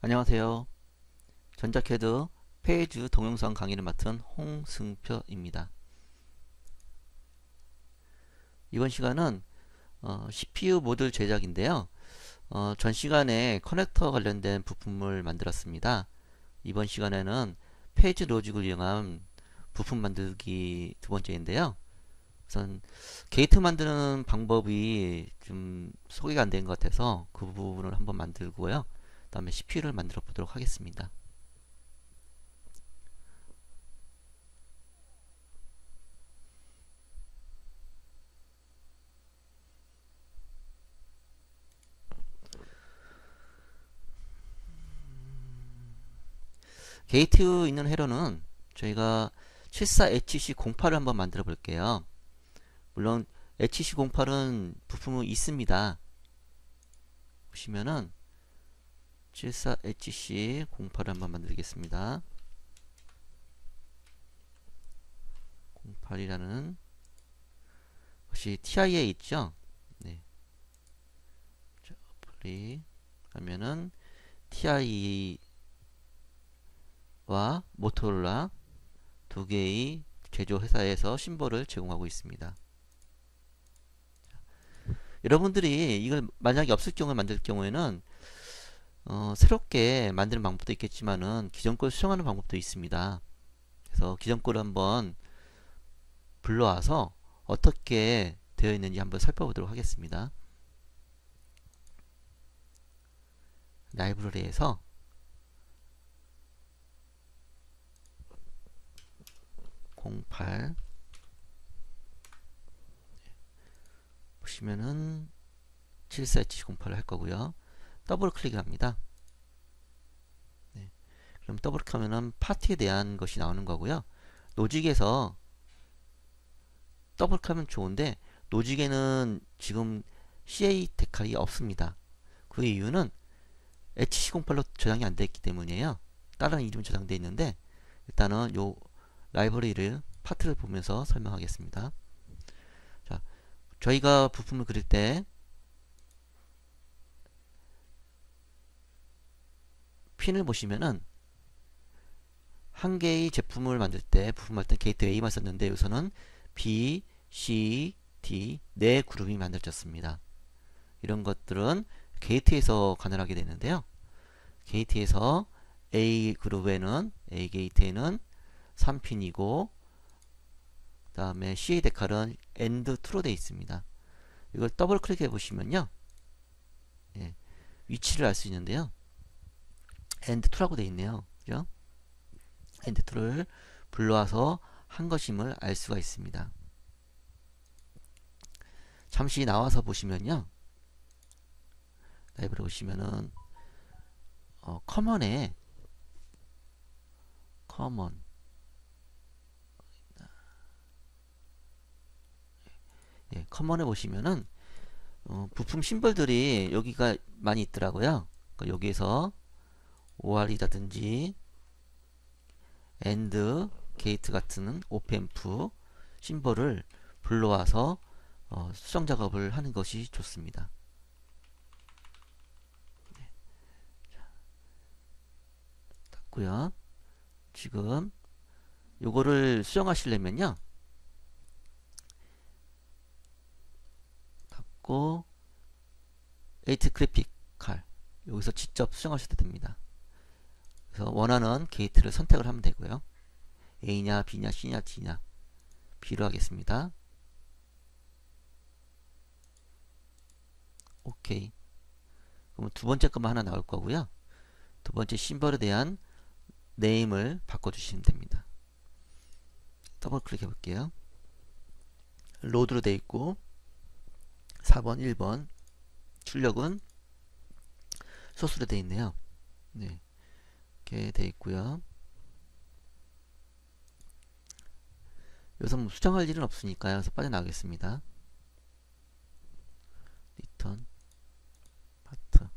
안녕하세요. 전자캐드 페이지 동영상 강의를 맡은 홍승표입니다. 이번 시간은 CPU 모듈 제작인데요. 전 시간에 커넥터 관련된 부품을 만들었습니다. 이번 시간에는 페이지 로직을 이용한 부품 만들기 두 번째인데요. 우선 게이트 만드는 방법이 좀 소개가 안 된 것 같아서 그 부분을 한번 만들고요. 그 다음에 CPU를 만들어 보도록 하겠습니다. 게이트 있는 회로는 저희가 74HC08을 한번 만들어 볼게요. 물론 HC08은 부품이 있습니다. 보시면은 74HC08을 한번 만들겠습니다. 08이라는 것이 TI에 있죠. 네. 자, 어플리 하면은 TI 와 모토로라 두 개의 제조 회사에서 심볼을 제공하고 있습니다. 여러분들이 이걸 만약에 없을 경우에 만들 경우에는 새롭게 만드는 방법도 있겠지만은 기존 걸 수정하는 방법도 있습니다. 그래서 기존 거를 한번 불러와서 어떻게 되어 있는지 한번 살펴보도록 하겠습니다. 라이브러리에서 (08) 보시면은 74H08을 할 거고요. 더블 클릭을 합니다. 네. 그럼 더블 클릭하면은 파티에 대한 것이 나오는 거고요. 노직에서 더블 클릭하면 좋은데 노직에는 지금 CA 데칼이 없습니다. 그 이유는 HC08로 저장이 안 됐기 때문이에요. 다른 이름 저장되어 있는데 일단은 요 라이브러리를 파트를 보면서 설명하겠습니다. 자, 저희가 부품을 그릴 때 핀을 보시면은 한 개의 제품을 만들 때 부품 만들 때 게이트 A만 썼는데 여기서는 B, C, D 네 그룹이 만들어졌습니다. 이런 것들은 게이트에서 가능하게 되는데요. 게이트에서 A 그룹에는 A 게이트에는 3핀이고 그 다음에 CA 데칼은 AND 2로 되어 있습니다. 이걸 더블 클릭해 보시면요. 예, 위치를 알 수 있는데요. AND 2라고 되어 있네요. 그죠? AND 2를 불러와서 한 것임을 알 수가 있습니다. 잠시 나와서 보시면요. 라이브를 보시면은 커먼에 커먼 예, 커먼에 보시면은 부품 심볼들이 여기가 많이 있더라고요. 그러니까 여기에서 OR이라든지 AND 게이트 같은 오펜프 심볼을 불러와서 수정 작업을 하는 것이 좋습니다. 네. 닫고요. 지금 요거를 수정하시려면요. 닫고 에이트 그래픽 칼 여기서 직접 수정하셔도 됩니다. 그래서 원하는 게이트를 선택을 하면 되고요. A냐 B냐 C냐 D냐 B로 하겠습니다. 오케이. 그럼 두 번째 것만 하나 나올 거고요. 두 번째 심벌에 대한 네임을 바꿔주시면 됩니다. 더블 클릭해 볼게요. 로드로 되어 있고 4번, 1번 출력은 소스로 되어 있네요. 네, 이렇게 되어 있고요. 여기서 뭐 수정할 일은 없으니까요. 그래서 빠져나가겠습니다. 리턴 파트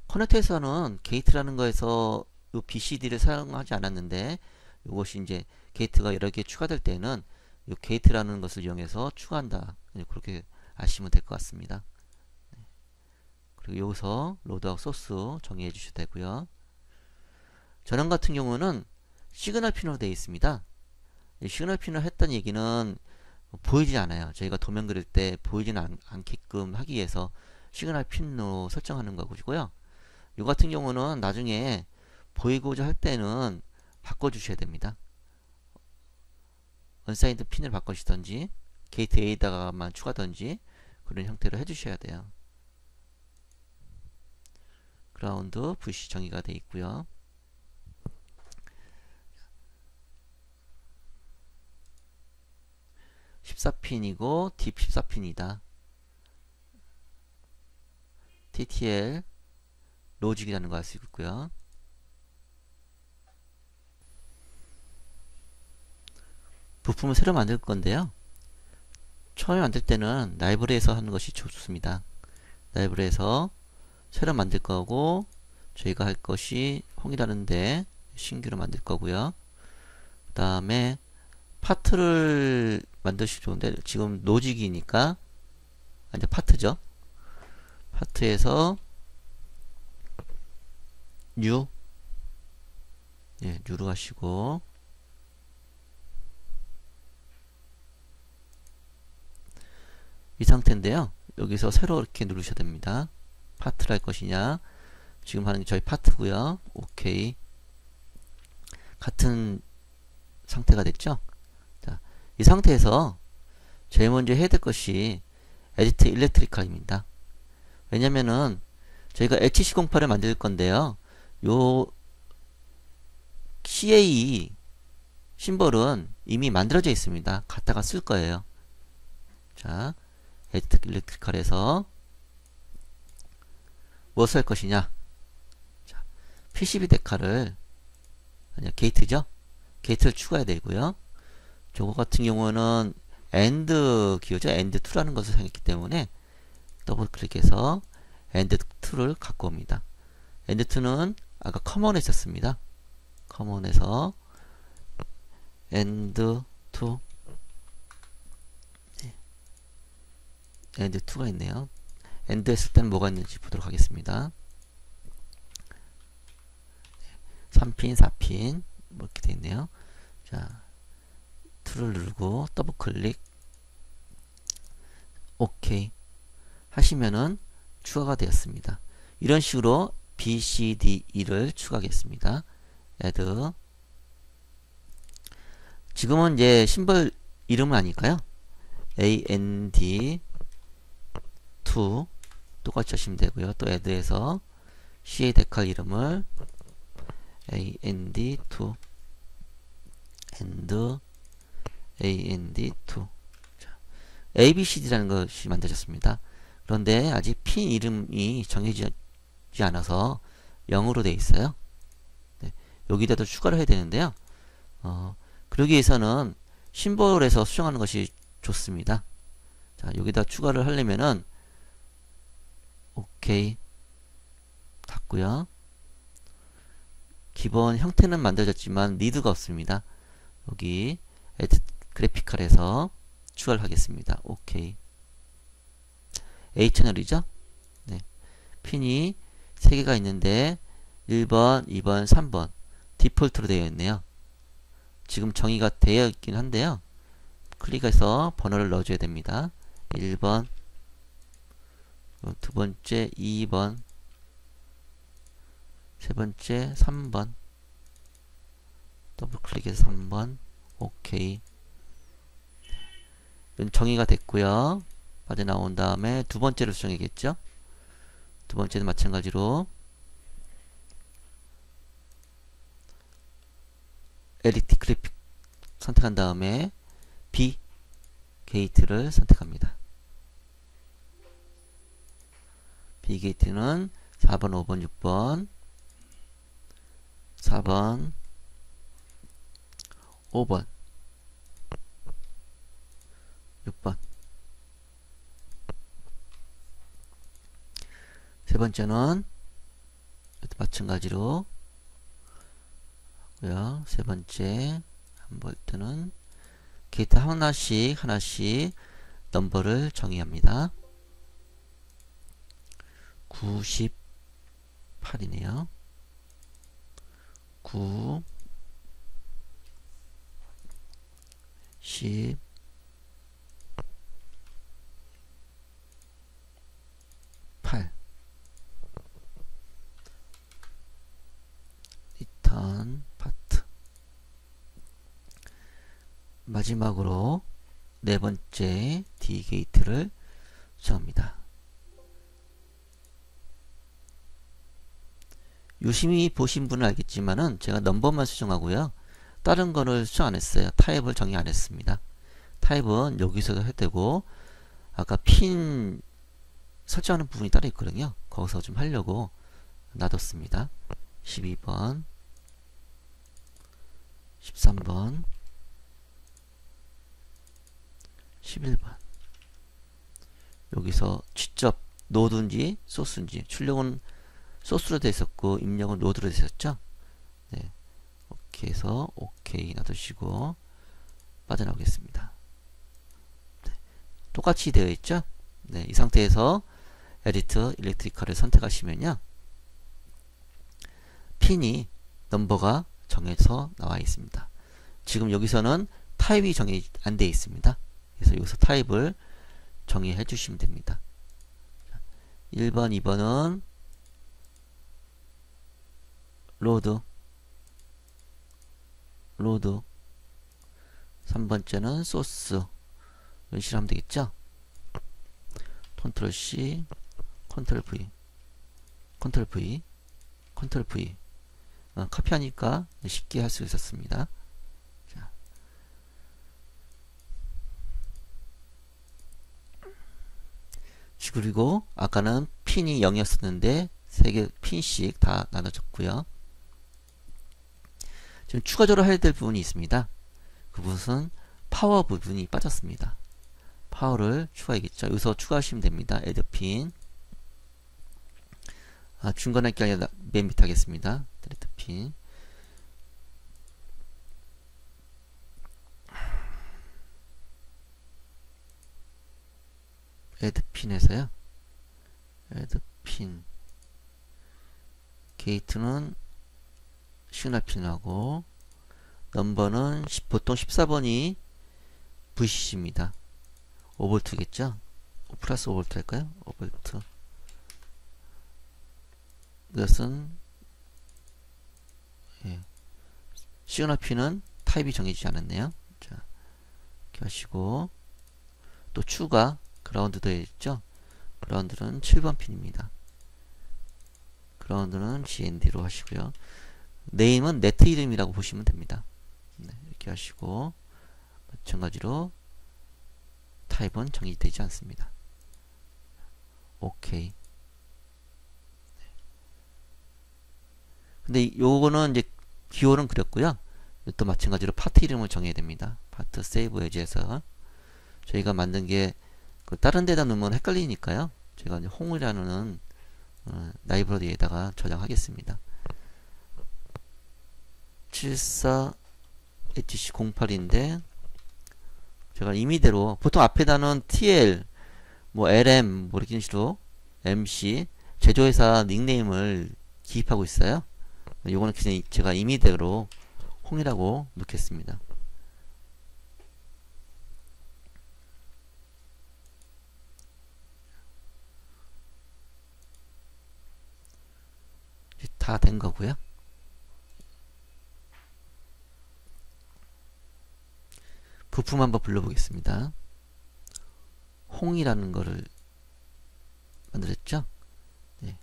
커넥터에서는 게이트라는 거에서 이 BCD를 사용하지 않았는데 이것이 이제 게이트가 여러 개 추가될 때는 이 게이트라는 것을 이용해서 추가한다. 그렇게 아시면 될 것 같습니다. 그리고 여기서 로드하고 소스 정의해 주셔도 되고요. 전원 같은 경우는 시그널 핀으로 되어 있습니다. 이 시그널 핀을 했던 얘기는 보이지 않아요. 저희가 도면 그릴 때 보이지는 않게끔 하기 위해서 시그널 핀으로 설정하는 거고요. 이 같은 경우는 나중에 보이고자 할 때는 바꿔주셔야 됩니다. 언사인드 핀을 바꾸시던지 게이트 A에다가만 추가던지 그런 형태로 해주셔야 돼요. 그라운드 VC 정의가 되어 있고요. (14핀이고) 딥 (14핀이다) TTL 로직이라는 거 알 수 있고요. 부품을 새로 만들 건데요. 처음에 만들 때는 라이브러리에서 하는 것이 좋습니다. 라이브러리에서 새로 만들 거고, 저희가 할 것이 홍이라는데 신규로 만들 거고요. 그 다음에 파트를 만드시기 좋은데 지금 로직이니까 이제 파트죠. 파트에서 뉴, 뉴로 하시고, 이 상태인데요. 여기서 새로 이렇게 누르셔야 됩니다. 파트를 할 것이냐, 지금 하는 게 저희 파트고요. 오케이. 같은 상태가 됐죠. 자, 이 상태에서 제일 먼저 해야 될 것이 에디트 일렉트리컬입니다. 왜냐면은 저희가 HC08을 만들 건데요. 요 CA 심볼은 이미 만들어져 있습니다. 갖다가 쓸 거예요. 자, 에디트 일렉트리컬에서 무엇을 할 것이냐. 자, PCB 데카를, 아니야, 게이트죠? 게이트를 추가해야 되고요. 저거 같은 경우는 AND 기호죠. AND2라는 것을 사용했기 때문에 더블 클릭해서 AND2를 갖고 옵니다. AND2는 아까 커먼에 있었습니다. 커먼에서 AND2, AND2가 있네요. AND 했을 때는 뭐가 있는지 보도록 하겠습니다. 3핀, 4핀 이렇게 되어 있네요. 자, 2를 누르고 더블 클릭, 오케이 하시면은 추가가 되었습니다. 이런 식으로 B, C, D, E를 추가하겠습니다. add. 지금은 이제 심벌 이름은 아니까요. AND2 똑같이 하시면 되고요. 또 add해서 CA 데칼 이름을 AND2 and AND2. 자, ABCD라는 것이 만들어졌습니다. 그런데 아직 핀 이름이 정해지지 않아서 0으로 되어 있어요. 네, 여기다도 추가를 해야 되는데요. 그러기 위해서는 심볼에서 수정하는 것이 좋습니다. 자, 여기다 추가를 하려면은 오케이 닫고요. 기본 형태는 만들어졌지만 니드가 없습니다. 여기 에드 그래픽컬에서 추가를 하겠습니다. 오케이. A 채널이죠? 네. 핀이 3개가 있는데 1번, 2번, 3번 디폴트로 되어 있네요. 지금 정의가 되어 있긴 한데요. 클릭해서 번호를 넣어줘야 됩니다. 1번, 두 번째 2번, 세 번째 3번, 더블 클릭해서 3번, 오케이. 정의가 됐고요. 빠져나온 다음에 두 번째를 수정해야겠죠. 두 번째는 마찬가지로 에디트 그래픽 선택한 다음에 B 게이트를 선택합니다. B 게이트는 4번, 5번, 6번, 4번, 5번, 6번. 세 번째는 마찬가지로 하고요. 세 번째 한 볼트는 게이트 하나씩 넘버를 정의합니다. 9, 98이네요. 9 10 8 리턴 파트. 마지막으로 네 번째 D 게이트를 수정합니다. 유심히 보신 분은 알겠지만은 제가 넘버만 수정하고요. 다른 거를 수정 안 했어요. 타입을 정의 안 했습니다. 타입은 여기서도 해도 되고, 아까 핀 설정하는 부분이 따로 있거든요. 거기서 좀 하려고 놔뒀습니다. 12번, 13번, 11번. 여기서 직접 노드인지 소스인지, 출력은 소스로 되어 있었고 입력은 노드로 되어 있었죠. 네. 이렇게 해서 오케이 놔두시고 빠져나오겠습니다. 네. 똑같이 되어 있죠. 네. 이 상태에서 에디트 일렉트리컬을 선택하시면요, 핀이 넘버가 정해서 나와 있습니다. 지금 여기서는 타입이 정의 안 되어 있습니다. 그래서 여기서 타입을 정의해 주시면 됩니다. 1번, 2번은 로드 3번째는 소스. 이런 식으로 하면 되겠죠. 컨트롤 C, 컨트롤 V, 컨트롤 V, 컨트롤 V. 카피하니까 쉽게 할 수 있었습니다. 자. 그리고 아까는 핀이 0이었었는데 3개 핀씩 다 나눠졌고요. 지금 추가적으로 해야 될 부분이 있습니다. 그것은 파워 부분이 빠졌습니다. 파워를 추가해야겠죠. 여기서 추가하시면 됩니다. add 핀. 중간에 할게 아니라 맨 밑에 하겠습니다. delete 핀. add 핀에서요. add 핀. 게이트는 시그널 핀하고, 넘버는 보통 14번이 VCC입니다. 5V겠죠? 플러스 5V 할까요? 5V. 이것은, 예. 시그널 핀은 타입이 정해지지 않았네요. 자, 이렇게 하시고, 또 추가, 그라운드 되어 있죠? 그라운드는 7번 핀입니다. 그라운드는 GND로 하시고요. 네임은 네트 이름이라고 보시면 됩니다. 네, 이렇게 하시고, 마찬가지로 타입은 정의되지 않습니다. 오케이. 근데 요거는 이제 기호는 그렸고요. 또 마찬가지로 파트 이름을 정해야 됩니다. 파트 세이브 에즈에서 저희가 만든 게 그 다른 데다 넣으면 헷갈리니까요. 제가 이제 홍이라는 라이브러리에다가 저장하겠습니다. 74HC08인데 제가 임의대로 보통 앞에다는 TL, 뭐 LM, 뭐 이런 식으로 MC 제조회사 닉네임을 기입하고 있어요. 요거는 그냥 제가 임의대로 홍이라고 넣겠습니다. 다 된 거고요. 부품 한번 불러보겠습니다. 홍이라는 거를 만들었죠? 네.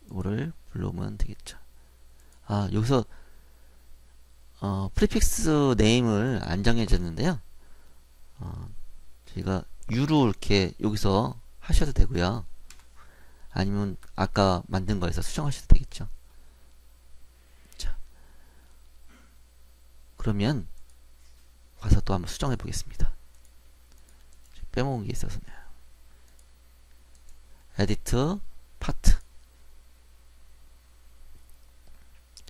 이거를 불러오면 되겠죠. 여기서 프리픽스 네임을 안 정해졌는데요. 저희가 U로 이렇게 여기서 하셔도 되고요. 아니면 아까 만든 거에서 수정하셔도 되겠죠. 자, 그러면 가서 또 한번 수정해 보겠습니다. 빼먹은 게 있어서요. 에디트 파트.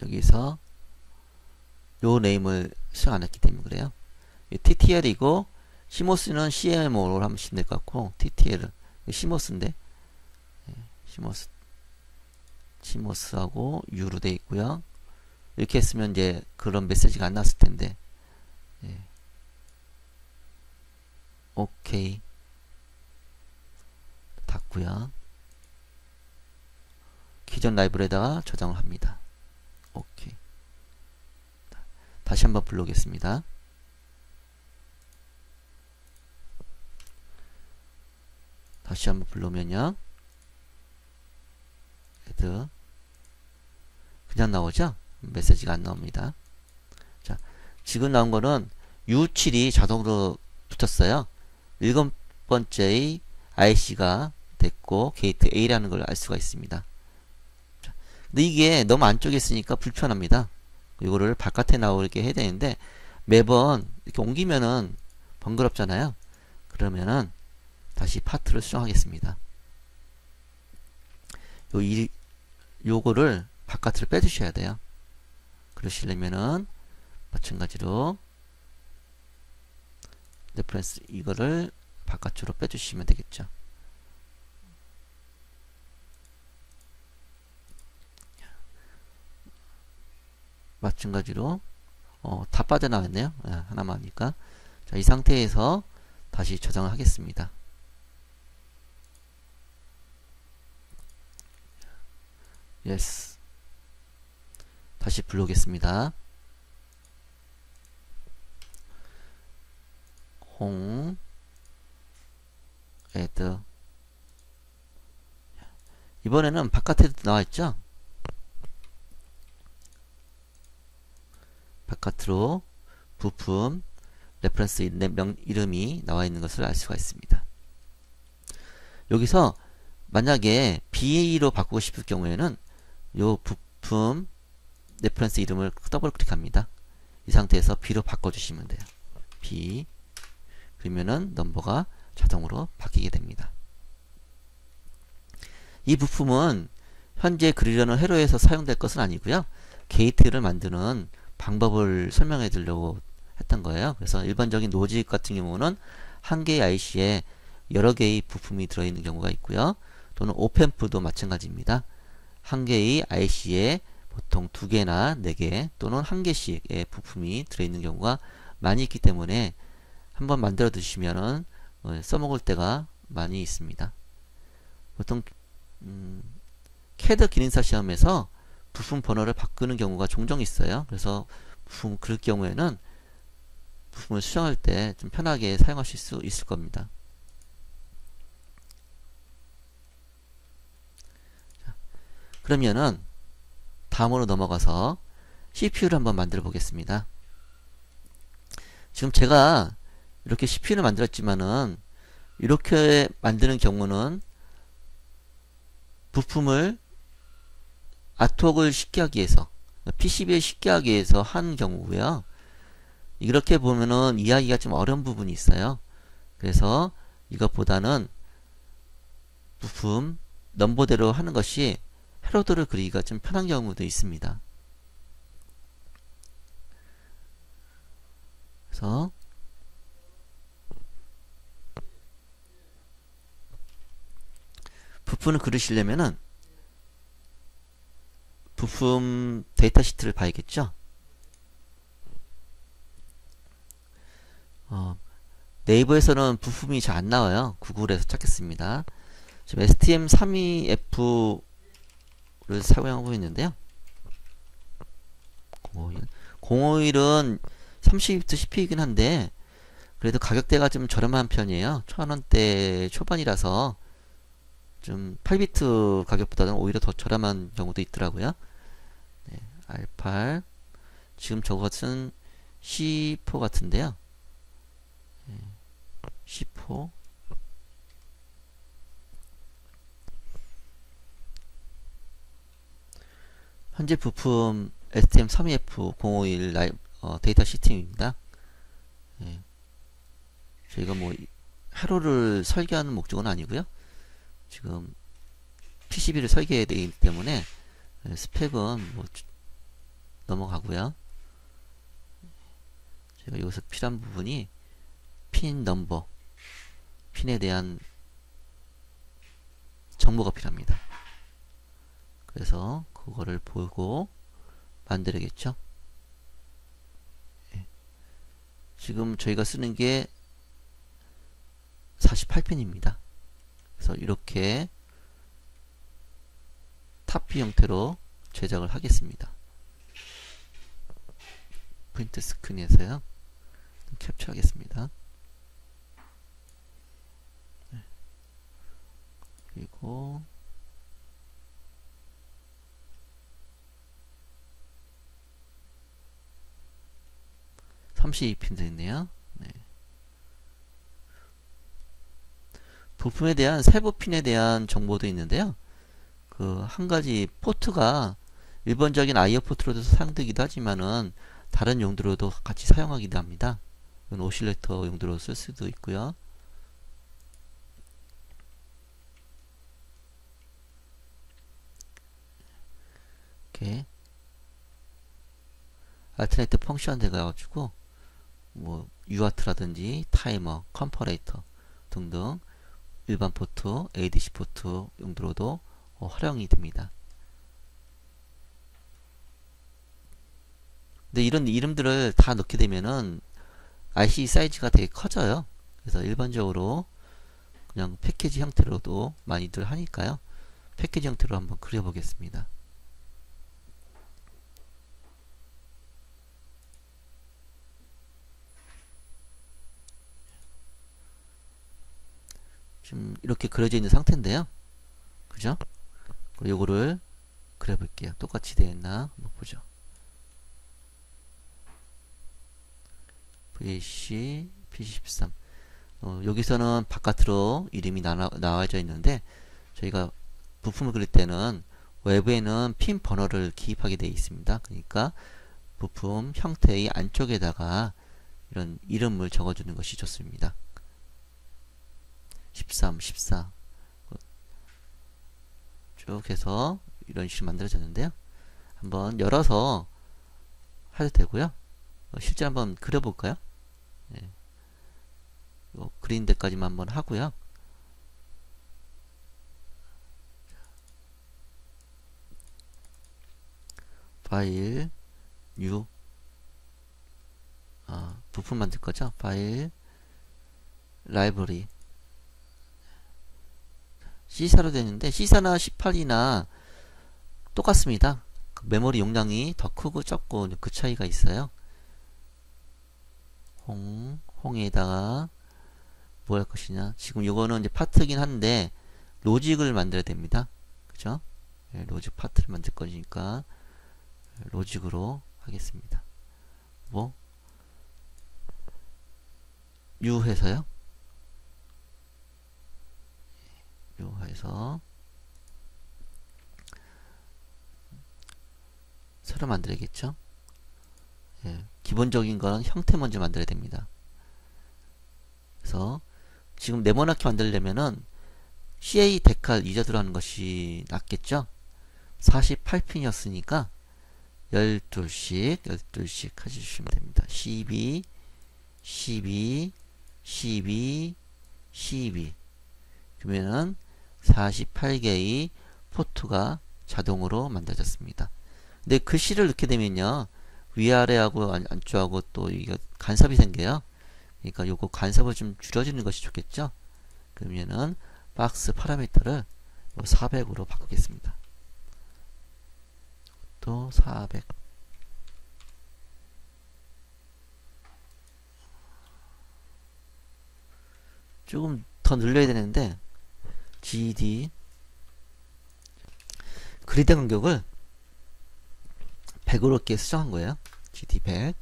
여기서 요 네임을 수정 안 했기 때문에 그래요. TTL이고, 시모스는 CMO로 하면 될 것 같고, TTL, 시모스인데, CMOS하고 U로 되어 있고요. 이렇게 했으면 이제 그런 메시지가 안 나왔을 텐데. 예. 오케이. 닫고요. 기존 라이브러리에다가 저장을 합니다. 오케이. 다시 한번 불러오겠습니다. 다시 한번 불러오면요. 헤드 그냥 나오죠? 메시지가 안 나옵니다. 자, 지금 나온 거는 U7이 자동으로 붙었어요. 7번째의 IC가 됐고 게이트 A라는 걸 알 수가 있습니다. 자, 근데 이게 너무 안쪽에 있으니까 불편합니다. 이거를 바깥에 나오게 해야 되는데 매번 이렇게 옮기면은 번거롭잖아요. 그러면은 다시 파트를 수정하겠습니다. 요거를 바깥으로 빼주셔야 돼요. 그러시려면은 마찬가지로 레퍼런스 이거를 바깥으로 빼주시면 되겠죠. 마찬가지로 다 빠져나왔네요. 하나만 하니까. 자, 이 상태에서 다시 저장을 하겠습니다. yes. 다시 불러오겠습니다. 홈 add 이번에는 바깥에도 나와있죠? 바깥으로 부품 레퍼런스 이름이 나와 있는 것을 알 수가 있습니다. 여기서 만약에 BA로 바꾸고 싶을 경우에는 요 부품 레퍼런스 이름을 더블 클릭합니다. 이 상태에서 B로 바꿔주시면 돼요. B 그러면은 넘버가 자동으로 바뀌게 됩니다. 이 부품은 현재 그리려는 회로에서 사용될 것은 아니고요. 게이트를 만드는 방법을 설명해 드리려고 했던 거예요. 그래서 일반적인 노지 같은 경우는 한 개의 IC에 여러 개의 부품이 들어있는 경우가 있고요. 또는 오펜프도 마찬가지입니다. 한 개의 IC에 보통 2개나 4개 또는 1개씩의 부품이 들어있는 경우가 많이 있기 때문에 한번 만들어 두시면은 써먹을 때가 많이 있습니다. 보통 CAD 기능사 시험에서 부품 번호를 바꾸는 경우가 종종 있어요. 그래서 그럴 경우에는 부품을 수정할 때 좀 편하게 사용하실 수 있을 겁니다. 자, 그러면은 다음으로 넘어가서 CPU를 한번 만들어 보겠습니다. 지금 제가 이렇게 CPU를 만들었지만은 이렇게 만드는 경우는 부품을 아트웍을 쉽게 하기 위해서 PCB에 쉽게 하기 위해서 한 경우고요. 이렇게 보면은 이해하기가 좀 어려운 부분이 있어요. 그래서 이것보다는 부품 넘버대로 하는 것이 회로도를 그리기가 좀 편한 경우도 있습니다. 그래서 부품을 그리시려면은 부품 데이터 시트를 봐야겠죠. 네이버에서는 부품이 잘 안 나와요. 구글에서 찾겠습니다. 지금 STM32F를 사용하고 있는데요. 051은 30비트 CPU이긴 한데 그래도 가격대가 좀 저렴한 편이에요. 1000원대 초반이라서 좀 8비트 가격보다는 오히려 더 저렴한 경우도 있더라고요. 네, R8 지금 저것은 C4 같은데요. 네, C4 현재 부품 STM32F051 데이터 시스템입니다. 네, 저희가 뭐 회로를 설계하는 목적은 아니고요. 지금 PCB를 설계해야 되기 때문에 스펙은 뭐 넘어가고요. 제가 여기서 필요한 부분이 핀 넘버, 핀에 대한 정보가 필요합니다. 그래서 그거를 보고 만들어야겠죠. 예. 지금 저희가 쓰는 게 48핀입니다. 그래서 이렇게 탑뷰 형태로 제작을 하겠습니다. 프린트 스크린에서요. 캡처하겠습니다. 네. 그리고 32핀 되있네요. 네. 부품에 대한 세부 핀에 대한 정보도 있는데요. 그 한 가지 포트가 일반적인 아이어 포트로도 사용되기도 하지만은 다른 용도로도 같이 사용하기도 합니다. 이건 오실레이터 용도로 쓸 수도 있고요. 이렇게 알터네이트 펑션 돼가지고 뭐 UART라든지 타이머, 컴퍼레이터 등등 일반 포트, ADC 포트 용도로도 활용이 됩니다. 근데 이런 이름들을 다 넣게 되면은 IC 사이즈가 되게 커져요. 그래서 일반적으로 그냥 패키지 형태로도 많이들 하니까요. 패키지 형태로 한번 그려보겠습니다. 지금 이렇게 그려져 있는 상태인데요. 그죠? 요거를 그려볼게요. 똑같이 되어 있나 한번 보죠. VAC PC13 여기서는 바깥으로 이름이 나와져 있는데 저희가 부품을 그릴 때는 외부에는 핀 번호를 기입하게 되어 있습니다. 그러니까 부품 형태의 안쪽에다가 이런 이름을 적어주는 것이 좋습니다. 13, 14 쭉 해서 이런 식으로 만들어졌는데요. 한번 열어서 해도 되고요. 실제 한번 그려볼까요? 네. 그린 데까지만 한번 하고요. 파일, 뉴, 부품 만들 거죠? 파일, 라이브러리. C사로 되는데 C사나 18이나 똑같습니다. 메모리 용량이 더 크고 적고 그 차이가 있어요. 홍에다가 뭐 할 것이냐. 지금 요거는 이제 파트긴 한데 로직을 만들어야 됩니다. 그죠? 네, 로직 파트를 만들 거니까 로직으로 하겠습니다. 뭐 유해서요. 유해서 새로 만들어야겠죠. 예, 기본적인 건 형태 먼저 만들어야 됩니다. 그래서 지금 네모나게 만들려면은 CA 데칼 잊어 들어가는 것이 낫겠죠. 48핀이었으니까 12씩 해주시면 됩니다. 12, 12, 12, 12 그러면은 48개의 포트가 자동으로 만들어졌습니다. 근데 글씨를 넣게 되면요 위아래하고 안쪽하고 또 이게 간섭이 생겨요. 그러니까 요거 간섭을 좀 줄여주는 것이 좋겠죠. 그러면은 박스 파라미터를 400으로 바꾸겠습니다. 또 400. 조금 더 늘려야 되는데 GD 그리드 간격을 100으로 이렇게 수정한 거예요. GD 100.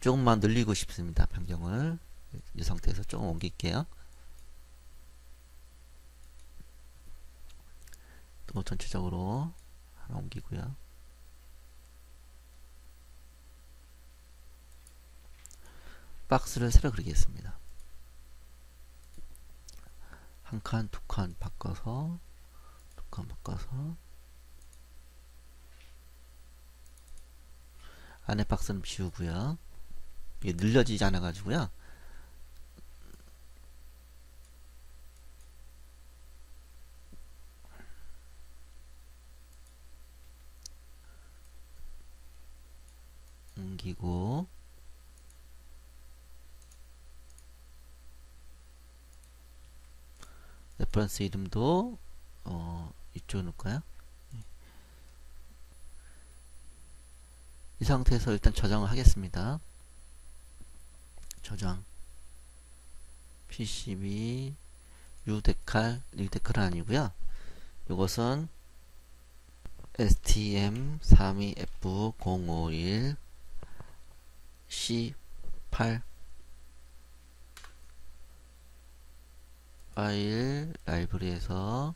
조금만 늘리고 싶습니다. 변경을 이 상태에서 조금 옮길게요. 또 전체적으로 하나 옮기고요. 박스를 새로 그리겠습니다. 한 칸, 두 칸 바꿔서 두 칸 바꿔서 안에 박스는 비우고요. 이게 늘려지지 않아 가지고요. 남기고 레퍼런스 이름도 이쪽에 놓을까요? 이 상태에서 일단 저장을 하겠습니다. 저장 PCB 리데칼은 아니고요. 이것은 STM32F051 C8 파일 라이브러리에서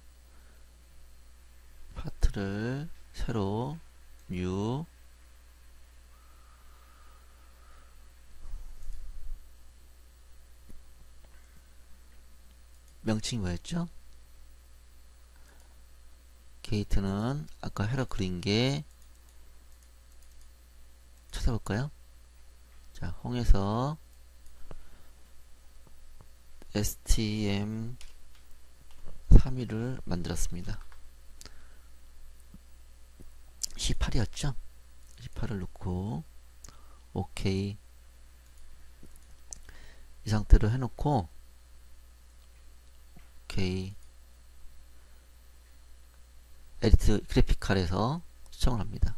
파트를 새로 new 명칭이 뭐였죠? 게이트는 아까 헤러 그린 게 찾아볼까요? 자, 홈에서 STM32를 만들었습니다. C8이었죠? C8을 넣고 OK 이 상태로 해놓고 OK 에디트 그래픽칼에서 수정을 합니다.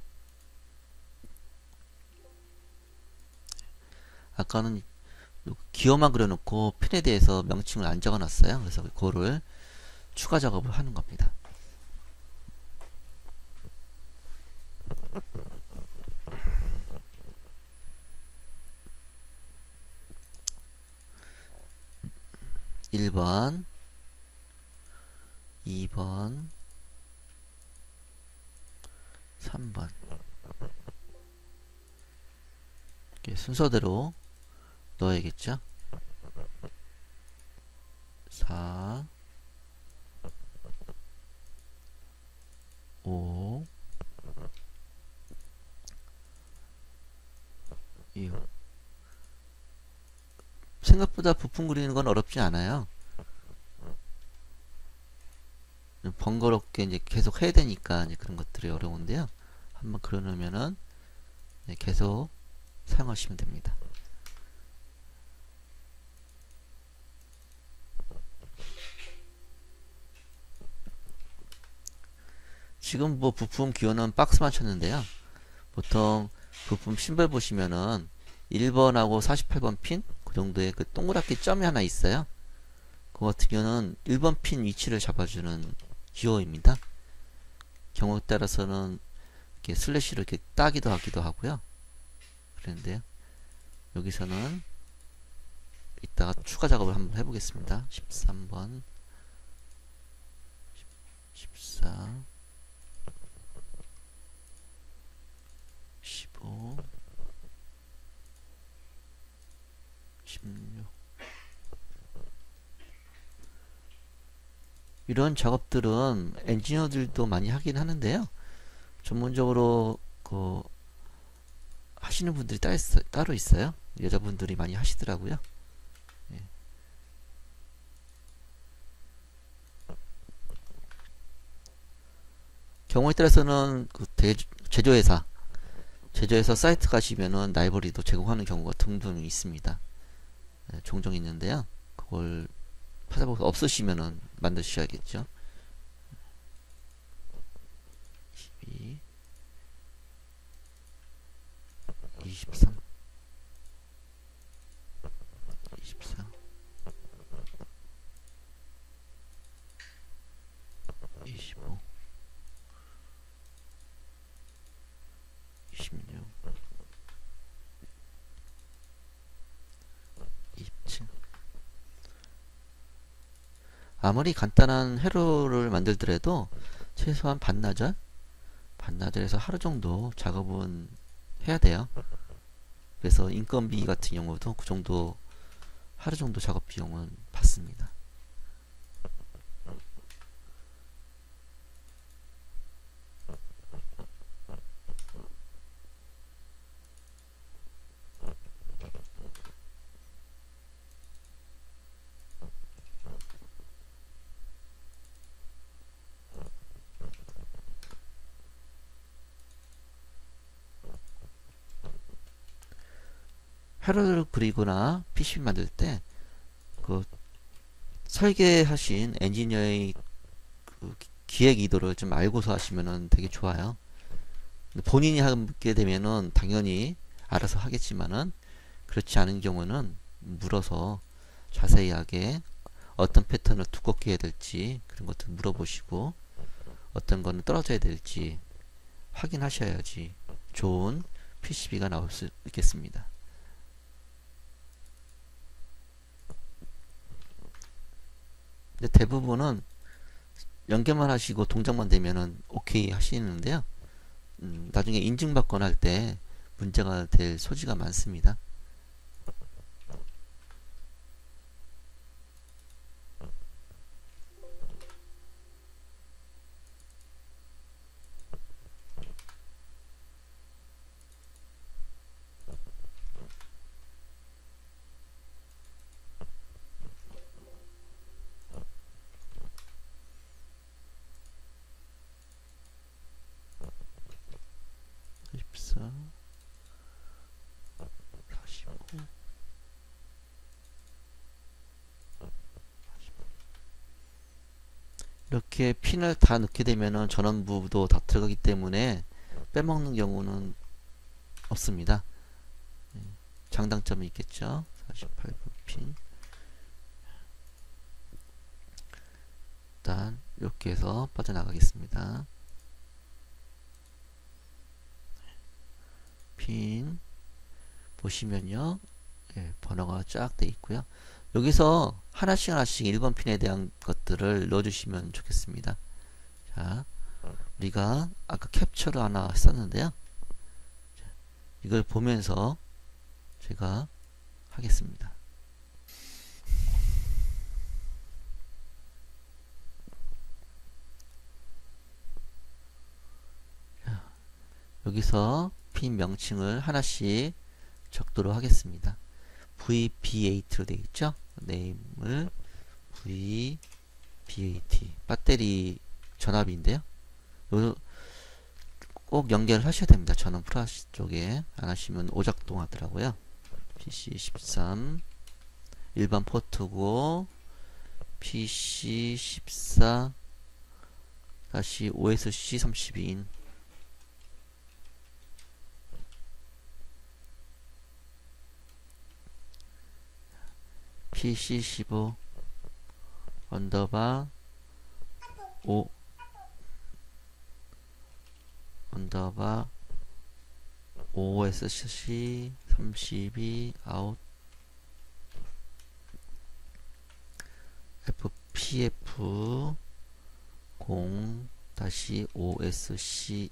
아까는 기호만 그려놓고 핀에 대해서 명칭을 안 적어놨어요. 그래서 그거를 추가 작업을 하는 겁니다. (1번) (2번) (3번) 이렇게 순서대로 넣어야겠죠. 4 5 6 생각보다 부품 그리는 건 어렵지 않아요. 번거롭게 이제 계속 해야 되니까 이제 그런 것들이 어려운데요. 한번 그려놓으면은 계속 사용하시면 됩니다. 지금 뭐 부품 기호는 박스만 쳤는데요. 보통 부품 심벌 보시면은 1번하고 48번 핀 그 정도의 그 동그랗게 점이 하나 있어요. 그 같은 경우는 1번 핀 위치를 잡아주는 기호입니다. 경우에 따라서는 이렇게 슬래시로 이렇게 따기도 하기도 하고요. 그런데요. 여기서는 이따가 추가 작업을 한번 해보겠습니다. 13번 14 15 16 이런 작업들은 엔지니어들도 많이 하긴 하는데요. 전문적으로 하시는 분들이 따로 있어요. 여자분들이 많이 하시더라고요. 예. 경우에 따라서는 제조회사 사이트 가시면은 라이브러리도 제공하는 경우가 등등 있습니다. 예, 종종 있는데요. 그걸 찾아보고 없으시면은 만드셔야겠죠. 22 23 24 25 26 27 아무리 간단한 회로를 만들더라도 최소한 반나절에서 하루 정도 작업은 해야 돼요. 그래서 인건비 같은 경우도 그 정도 하루 정도 작업 비용은 받습니다. 회로를 그리거나 PCB 만들 때 그 설계하신 엔지니어의 그 기획 의도를 좀 알고서 하시면은 되게 좋아요. 본인이 하게 되면은 당연히 알아서 하겠지만은 그렇지 않은 경우는 물어서 자세하게 어떤 패턴을 두껍게 해야 될지 그런 것들 물어보시고 어떤 거는 떨어져야 될지 확인하셔야지 좋은 PCB가 나올 수 있겠습니다. 근데 대부분은 연결만 하시고 동작만 되면은 오케이 하시는데요. 나중에 인증받거나 할 때 문제가 될 소지가 많습니다. 자, 45 이렇게 핀을 다 넣게 되면은 전원부도 다 들어가기 때문에 빼먹는 경우는 없습니다. 장단점이 있겠죠. 48분 핀. 일단 이렇게 해서 빠져나가겠습니다. 핀 보시면요. 예, 번호가 쫙 돼 있고요. 여기서 하나씩 1번 핀에 대한 것들을 넣어주시면 좋겠습니다. 자, 우리가 아까 캡처를 하나 했었는데요. 이걸 보면서 제가 하겠습니다. 자, 여기서 핀 명칭을 하나씩 적도록 하겠습니다. VB8로 되어 있죠? 네임을 VB8 배터리 전압인데요. 꼭 연결을 하셔야 됩니다. 전원 플러스 쪽에 안 하시면 오작동 하더라고요. PC13 일반 포트고 PC14 다시 OSC32인 PC15 언더바 5 언더바 OSC 32 아웃 FPF 0 다시 OSC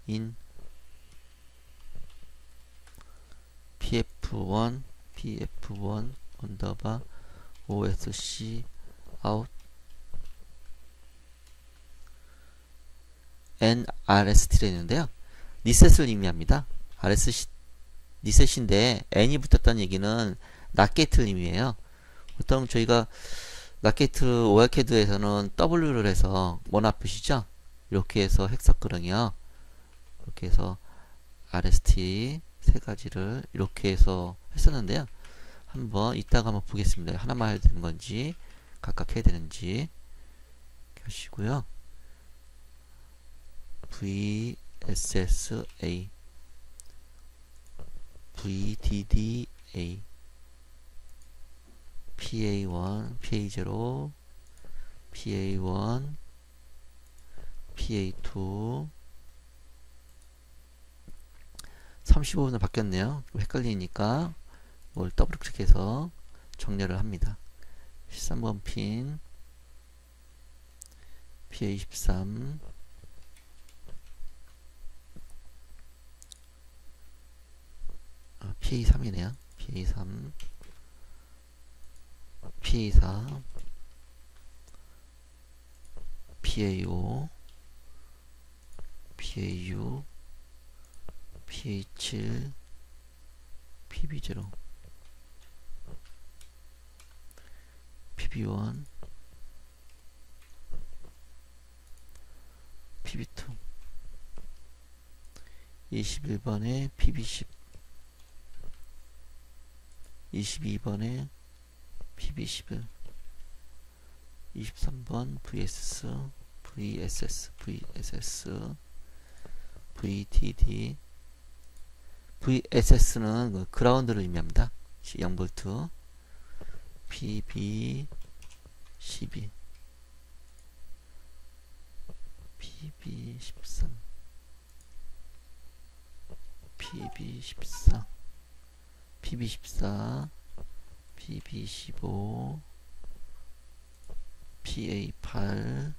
인 PF1 언더바 OSC 아웃 NRST라 있는데요. 리셋을 의미합니다. 리셋인데 N이 붙었다는 얘기는 낫게이트를 의미해요. 보통 저희가 낫게이트 ORCAD에서는 W를 해서 원 앞이시죠? 이렇게 해서 헥사크런이요. 이렇게 해서 RST 세 가지를 이렇게 해서 했었는데요. 한번 이따가 한번 보겠습니다. 하나만 해야 되는 건지 각각 해야 되는지 하시고요. VSSA VDDA PA1 PA0 PA1 PA2 35분을 바뀌었네요. 헷갈리니까 이걸 더블 클릭해서 정렬을 합니다. 13번 핀 PA13 PA3이네요. PA3 PA4 PA5 PA6 PA7 PB0 PB1 PB2 21번에 PB10 22번에 PB11, 23번 VSS, VTD. VSS는 그 그라운드를 의미합니다. 0V, PB12, PB13, PB14, PB14, PB15, PA8,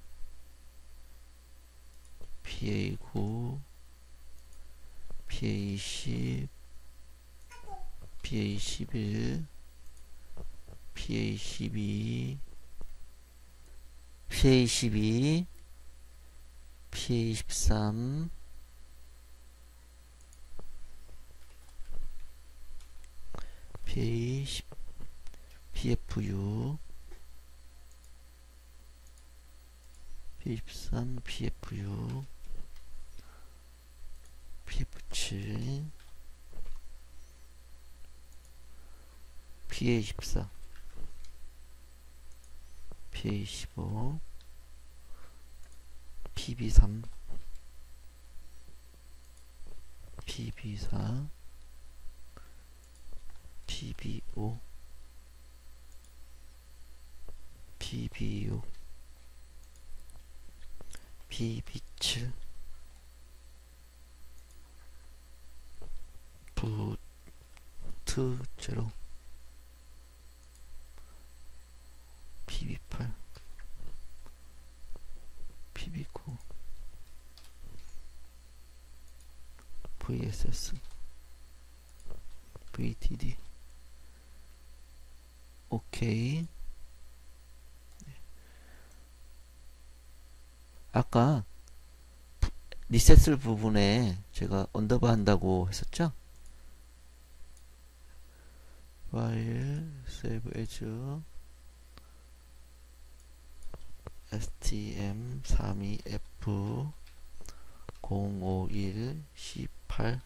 PA9, PA10, PA11, PA12, PA12, PA13, PA10, PFU, PA13, PFU, PF7, PA14, PA15, PB3, PB4, PB5, PB6, PB7, 부트 제로, PB8, PB9, VSS, VTD. 오케이. 아까 리셋을 부분에 제가 언더바 한다고 했었죠? 파일 save as stm32f 051 c8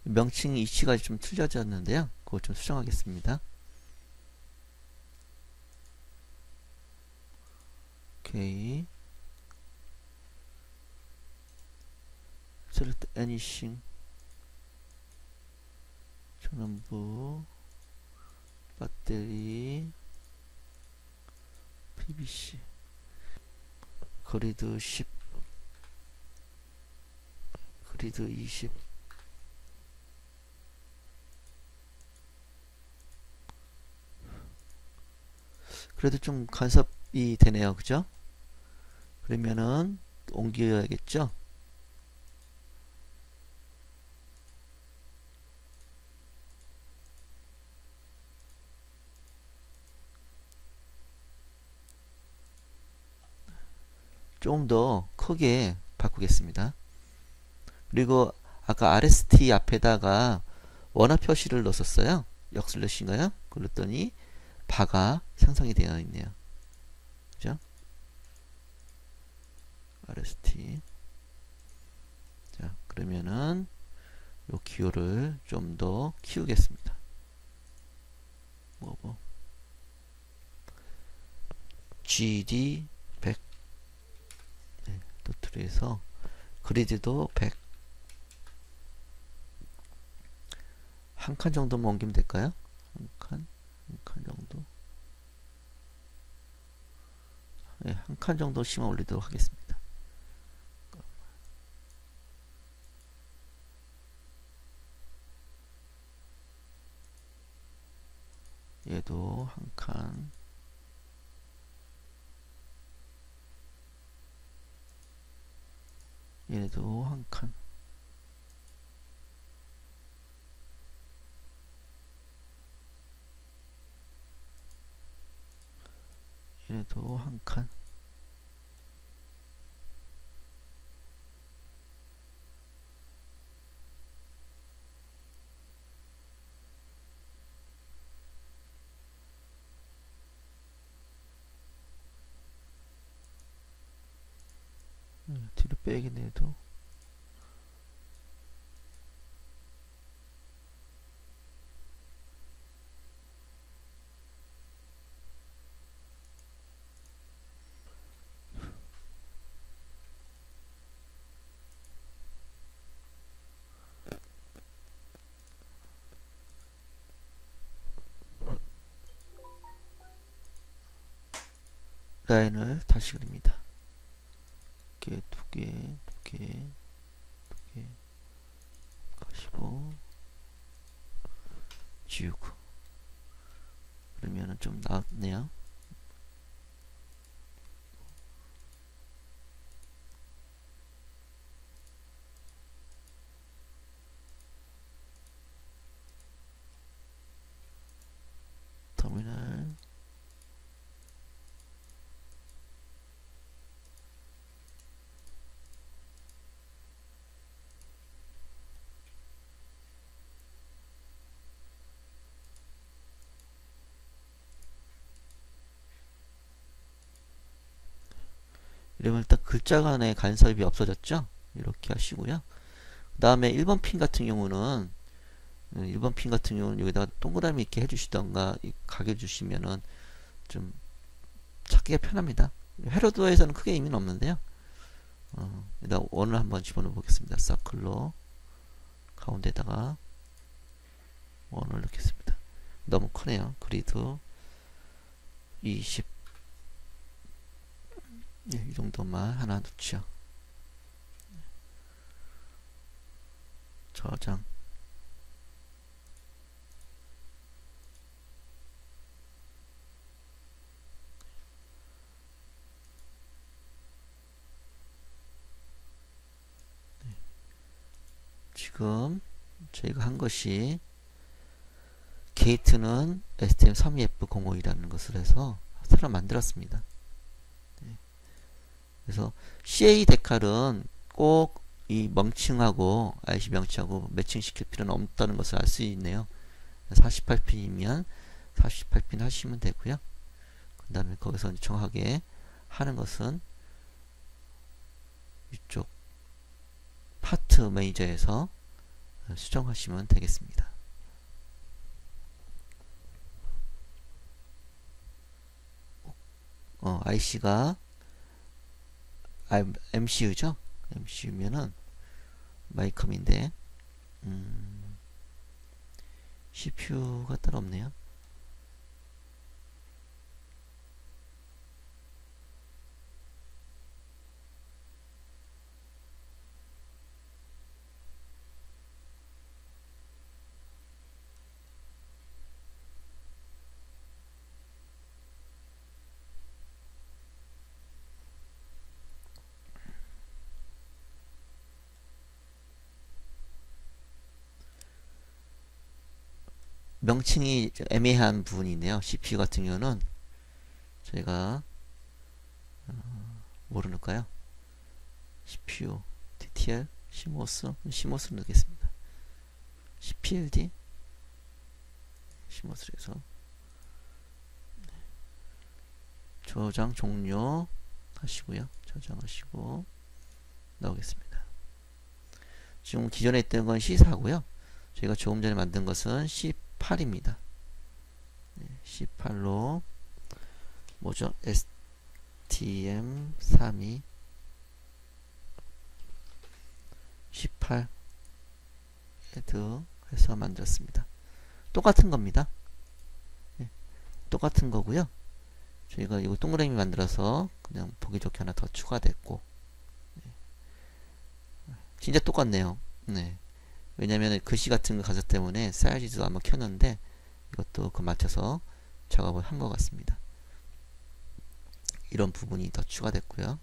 명칭 이치가 좀 틀려졌는데요. 그거 좀 수정하겠습니다. 오케이. select anything. 전원부, 배터리, PVC, 그리드 10, 그리드 20, 그래도 좀 간섭이 되네요. 그죠? 그러면은 옮겨야겠죠? 좀 더 크게 바꾸겠습니다. 그리고 아까 RST 앞에다가 원화 표시를 넣었어요. 역슬래시인가요? 그랬더니 바가 생성이 되어 있네요. 그죠? RST. 자, 그러면은 요 기호를 좀 더 키우겠습니다. 뭐 GD 100. 네, 도트리에서 그리드도 100. 한 칸 정도만 옮기면 될까요? 한 칸 정도. 네, 한 칸 정도 심어 올리도록 하겠습니다. 얘도 한 칸. 얘도 한 칸. 얘도 한 칸. 뒤로 빼야겠네 또. 라인을 다시 그립니다. 두 개, 두 개, 두 개 가시고 지우고. 그러면은 좀 나았네요. 터미널. 이러면 딱 글자 간의 간섭이 없어졌죠? 이렇게 하시고요. 그 다음에 1번 핀 같은 경우는 1번 핀 같은 경우는 여기다가 동그라미 있게 해주시던가 가게 주시면은 좀 찾기가 편합니다. 헤로드에서는 크게 의미는 없는데요. 일단 원을 한번 집어넣어 보겠습니다. 서클로 가운데다가 원을 넣겠습니다. 너무 크네요. 그리드 20. 예, 이 정도만 하나 넣죠. 저장. 지금 저희가 한 것이 게이트는 STM32F052라는 것을 해서 새로 만들었습니다. 네. 그래서 CA 데칼은 꼭 이 명칭하고 IC 명칭하고 매칭시킬 필요는 없다는 것을 알 수 있네요. 48핀이면 48핀 하시면 되고요. 그 다음에 거기서 정확하게 하는 것은 이쪽 파트 매니저에서 수정하시면 되겠습니다. IC가 MCU죠? MCU면은 마이컴인데 CPU가 따로 없네요. 명칭이 애매한 부분이 있네요. CPU 같은 경우는 저희가 뭐로 넣을까요? CPU, TTL, CMOS를 넣겠습니다. CPLD, CMOS를 해서 저장 종료 하시고요. 저장하시고 나오겠습니다. 지금 기존에 있던 건 C4고요. 저희가 조금 전에 만든 것은 C8입니다. C8로 뭐죠? STM32 C8 헤드 해서 만들었습니다. 똑같은 겁니다. 네, 똑같은 거고요. 저희가 이거 동그라미 만들어서 그냥 보기 좋게 하나 더 추가됐고, 네. 진짜 똑같네요. 네. 왜냐면 글씨 같은 거 가서 때문에 사이즈도 한번 켰는데 이것도 그 맞춰서 작업을 한 것 같습니다. 이런 부분이 더 추가됐고요.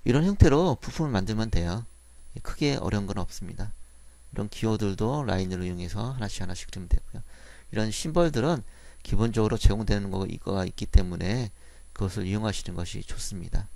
이런 형태로 부품을 만들면 돼요. 크게 어려운 건 없습니다. 이런 기호들도 라인을 이용해서 하나씩 그리면 되고요. 이런 심벌들은 기본적으로 제공되는 거가 있기 때문에 그것을 이용하시는 것이 좋습니다.